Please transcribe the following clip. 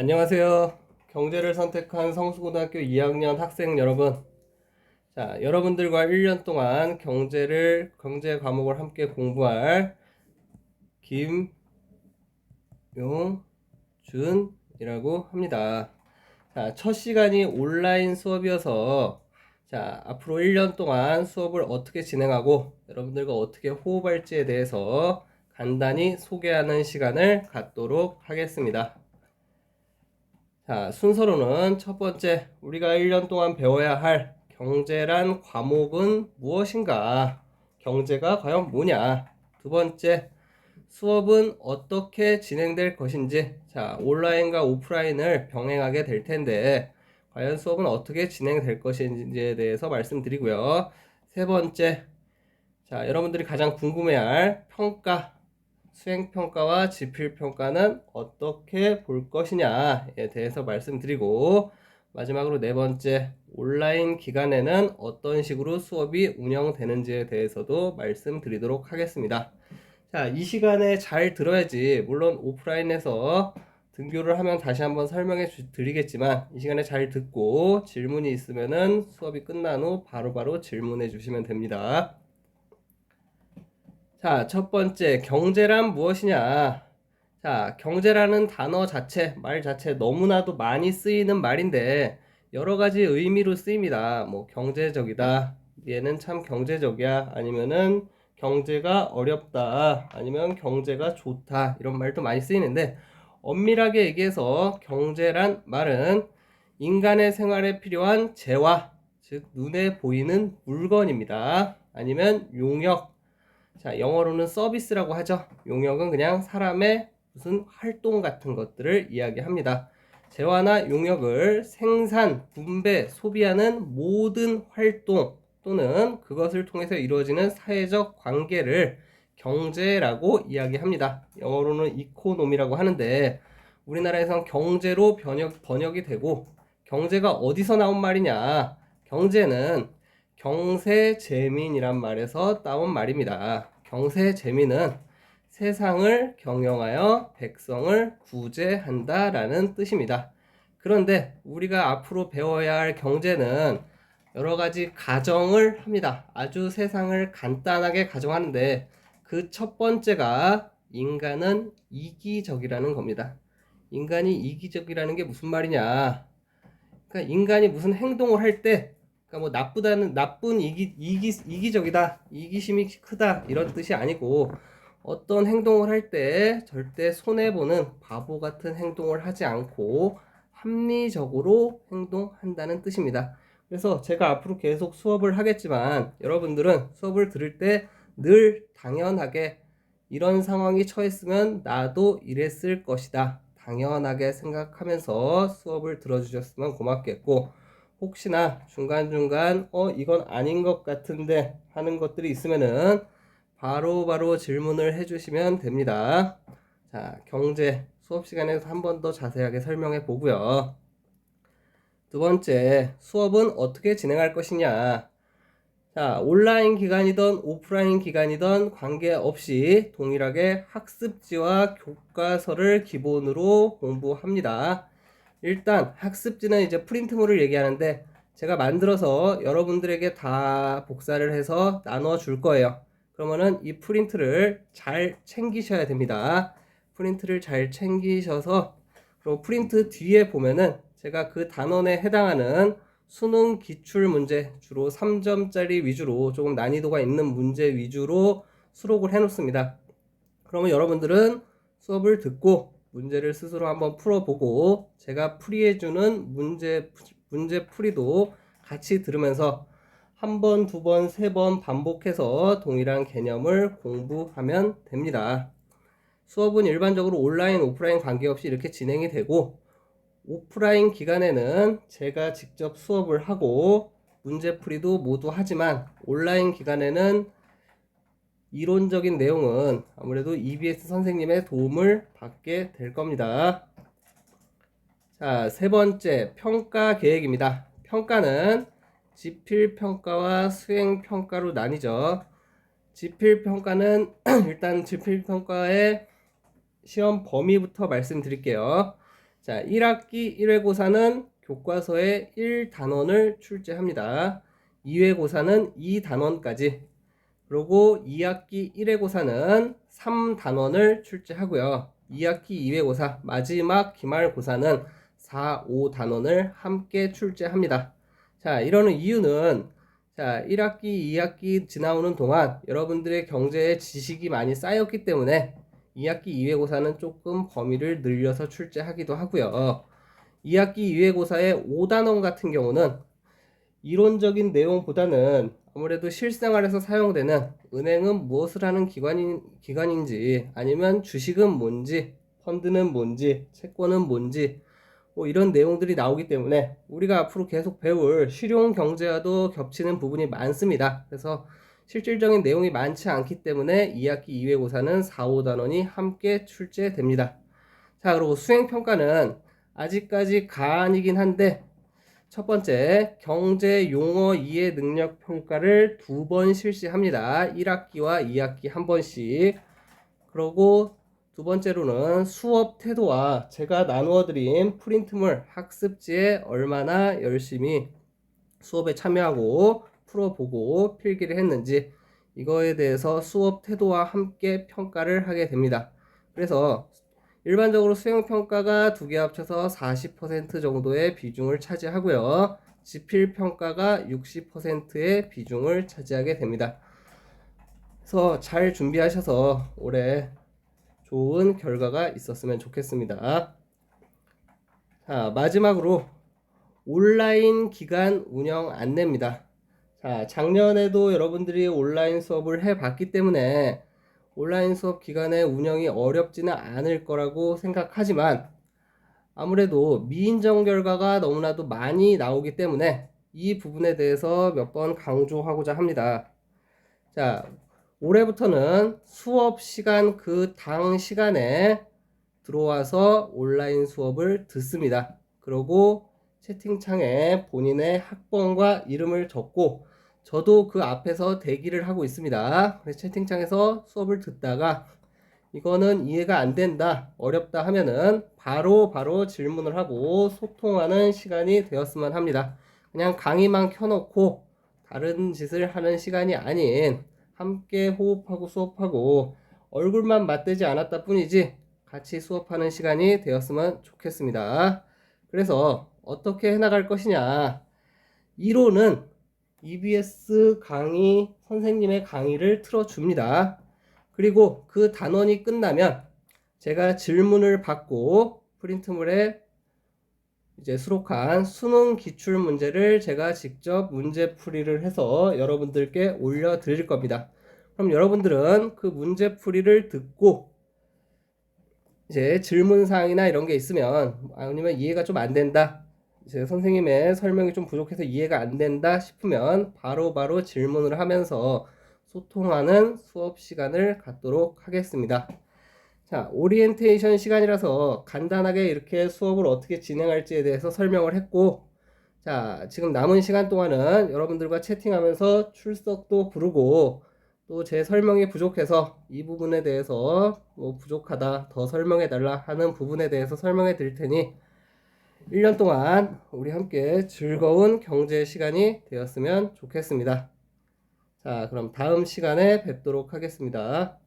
안녕하세요. 경제를 선택한 성수고등학교 2학년 학생 여러분. 자, 여러분들과 1년 동안 경제 과목을 함께 공부할 김용준이라고 합니다. 자, 첫 시간이 온라인 수업이어서 자, 앞으로 1년 동안 수업을 어떻게 진행하고 여러분들과 어떻게 호흡할지에 대해서 간단히 소개하는 시간을 갖도록 하겠습니다. 자, 순서로는 첫 번째, 우리가 1년 동안 배워야 할 경제란 과목은 무엇인가? 경제가 과연 뭐냐? 두 번째, 수업은 어떻게 진행될 것인지. 자, 온라인과 오프라인을 병행하게 될 텐데, 과연 수업은 어떻게 진행될 것인지에 대해서 말씀드리고요. 세 번째, 자, 여러분들이 가장 궁금해할 평가. 수행평가와 지필평가는 어떻게 볼 것이냐에 대해서 말씀드리고, 마지막으로 네 번째, 온라인 기간에는 어떤 식으로 수업이 운영되는지에 대해서도 말씀드리도록 하겠습니다. 자, 이 시간에 잘 들어야지. 물론 오프라인에서 등교를 하면 다시 한번 설명해 드리겠지만, 이 시간에 잘 듣고 질문이 있으면은 수업이 끝난 후 바로바로 질문해 주시면 됩니다. 자, 첫 번째, 경제란 무엇이냐? 자, 경제라는 단어 자체, 말 자체 너무나도 많이 쓰이는 말인데, 여러 가지 의미로 쓰입니다. 뭐, 경제적이다. 얘는 참 경제적이야. 아니면은, 경제가 어렵다. 아니면 경제가 좋다. 이런 말도 많이 쓰이는데, 엄밀하게 얘기해서 경제란 말은 인간의 생활에 필요한 재화, 즉, 눈에 보이는 물건입니다. 아니면 용역, 자, 영어로는 서비스라고 하죠. 용역은 그냥 사람의 무슨 활동 같은 것들을 이야기합니다. 재화나 용역을 생산, 분배, 소비하는 모든 활동 또는 그것을 통해서 이루어지는 사회적 관계를 경제라고 이야기합니다. 영어로는 이코노미라고 하는데 우리나라에선 경제로 번역이 되고 경제가 어디서 나온 말이냐? 경제는 경세재민이란 말에서 따온 말입니다. 경세재민은 세상을 경영하여 백성을 구제한다 라는 뜻입니다. 그런데 우리가 앞으로 배워야 할 경제는 여러 가지 가정을 합니다. 아주 세상을 간단하게 가정하는데 그 첫 번째가 인간은 이기적이라는 겁니다. 인간이 이기적이라는 게 무슨 말이냐? 그러니까 인간이 무슨 행동을 할 때, 그러니까 뭐 나쁜 이기적이다, 이기심이 크다 이런 뜻이 아니고 어떤 행동을 할 때 절대 손해 보는 바보 같은 행동을 하지 않고 합리적으로 행동한다는 뜻입니다. 그래서 제가 앞으로 계속 수업을 하겠지만 여러분들은 수업을 들을 때 늘 당연하게 이런 상황이 처했으면 나도 이랬을 것이다. 당연하게 생각하면서 수업을 들어주셨으면 고맙겠고 혹시나 중간중간 이건 아닌 것 같은데 하는 것들이 있으면은 바로바로 질문을 해주시면 됩니다. 자, 경제 수업 시간에서 한 번 더 자세하게 설명해 보고요. 두 번째, 수업은 어떻게 진행할 것이냐? 자, 온라인 기간이든 오프라인 기간이든 관계없이 동일하게 학습지와 교과서를 기본으로 공부합니다. 일단 학습지는 이제 프린트물을 얘기하는데 제가 만들어서 여러분들에게 다 복사를 해서 나눠 줄 거예요. 그러면은 이 프린트를 잘 챙기셔야 됩니다. 프린트를 잘 챙기셔서 그리고 프린트 뒤에 보면은 제가 그 단원에 해당하는 수능 기출 문제 주로 3점짜리 위주로 조금 난이도가 있는 문제 위주로 수록을 해 놓습니다. 그러면 여러분들은 수업을 듣고 문제를 스스로 한번 풀어보고 제가 풀이해주는 문제 풀이도 같이 들으면서 한 번, 두 번, 세 번 반복해서 동일한 개념을 공부하면 됩니다. 수업은 일반적으로 온라인, 오프라인 관계없이 이렇게 진행이 되고 오프라인 기간에는 제가 직접 수업을 하고 문제풀이도 모두 하지만 온라인 기간에는 이론적인 내용은 아무래도 EBS 선생님의 도움을 받게 될 겁니다. 자, 세 번째 평가 계획입니다. 평가는 지필평가와 수행평가로 나뉘죠. 지필평가는 일단 지필평가의 시험 범위부터 말씀드릴게요. 자, 1학기 1회고사는 교과서에 1단원을 출제합니다. 2회고사는 2단원까지. 그리고 2학기 1회고사는 3단원을 출제하고요. 2학기 2회고사 마지막 기말고사는 4, 5단원을 함께 출제합니다. 자, 이러는 이유는 자, 1학기, 2학기 지나오는 동안 여러분들의 경제에 지식이 많이 쌓였기 때문에 2학기 2회고사는 조금 범위를 늘려서 출제하기도 하고요. 2학기 2회고사의 5단원 같은 경우는 이론적인 내용보다는 아무래도 실생활에서 사용되는 은행은 무엇을 하는 기관인지 아니면 주식은 뭔지 펀드는 뭔지 채권은 뭔지 뭐 이런 내용들이 나오기 때문에 우리가 앞으로 계속 배울 실용 경제와도 겹치는 부분이 많습니다. 그래서 실질적인 내용이 많지 않기 때문에 2학기 2회고사는 4, 5단원이 함께 출제됩니다. 자, 그리고 수행평가는 아직까지 가안이긴 한데 첫 번째, 경제 용어 이해 능력 평가를 2번 실시합니다. 1학기와 2학기 한 번씩. 그리고 두 번째로는 수업 태도와 제가 나누어 드린 프린트물 학습지에 얼마나 열심히 수업에 참여하고 풀어보고 필기를 했는지 이거에 대해서 수업 태도와 함께 평가를 하게 됩니다. 그래서 일반적으로 수행평가가 두 개 합쳐서 40% 정도의 비중을 차지하고요. 지필평가가 60%의 비중을 차지하게 됩니다. 그래서 잘 준비하셔서 올해 좋은 결과가 있었으면 좋겠습니다. 자, 마지막으로 온라인 기간 운영 안내입니다. 자, 작년에도 여러분들이 온라인 수업을 해봤기 때문에 온라인 수업 기간의 운영이 어렵지는 않을 거라고 생각하지만 아무래도 미인정 결과가 너무나도 많이 나오기 때문에 이 부분에 대해서 몇 번 강조하고자 합니다. 자, 올해부터는 수업 시간 그 당 시간에 들어와서 온라인 수업을 듣습니다. 그리고 채팅창에 본인의 학번과 이름을 적고 저도 그 앞에서 대기를 하고 있습니다. 그래서 채팅창에서 수업을 듣다가 이거는 이해가 안 된다, 어렵다 하면은 바로 질문을 하고 소통하는 시간이 되었으면 합니다. 그냥 강의만 켜놓고 다른 짓을 하는 시간이 아닌 함께 호흡하고 수업하고 얼굴만 맞대지 않았다 뿐이지 같이 수업하는 시간이 되었으면 좋겠습니다. 그래서 어떻게 해나갈 것이냐. 1호는 EBS 강의 선생님의 강의를 틀어줍니다. 그리고 그 단원이 끝나면 제가 질문을 받고 프린트물에 이제 수록한 수능 기출 문제를 제가 직접 문제풀이를 해서 여러분들께 올려드릴 겁니다. 그럼 여러분들은 그 문제풀이를 듣고 이제 질문사항이나 이런 게 있으면 아니면 이해가 좀 안 된다, 이제 선생님의 설명이 좀 부족해서 이해가 안 된다 싶으면 바로 질문을 하면서 소통하는 수업 시간을 갖도록 하겠습니다. 자, 오리엔테이션 시간이라서 간단하게 이렇게 수업을 어떻게 진행할지에 대해서 설명을 했고, 자, 지금 남은 시간 동안은 여러분들과 채팅하면서 출석도 부르고 또 제 설명이 부족해서 이 부분에 대해서 뭐 부족하다, 더 설명해 달라 하는 부분에 대해서 설명해 드릴 테니 1년 동안 우리 함께 즐거운 경제 시간이 되었으면 좋겠습니다. 자, 그럼 다음 시간에 뵙도록 하겠습니다.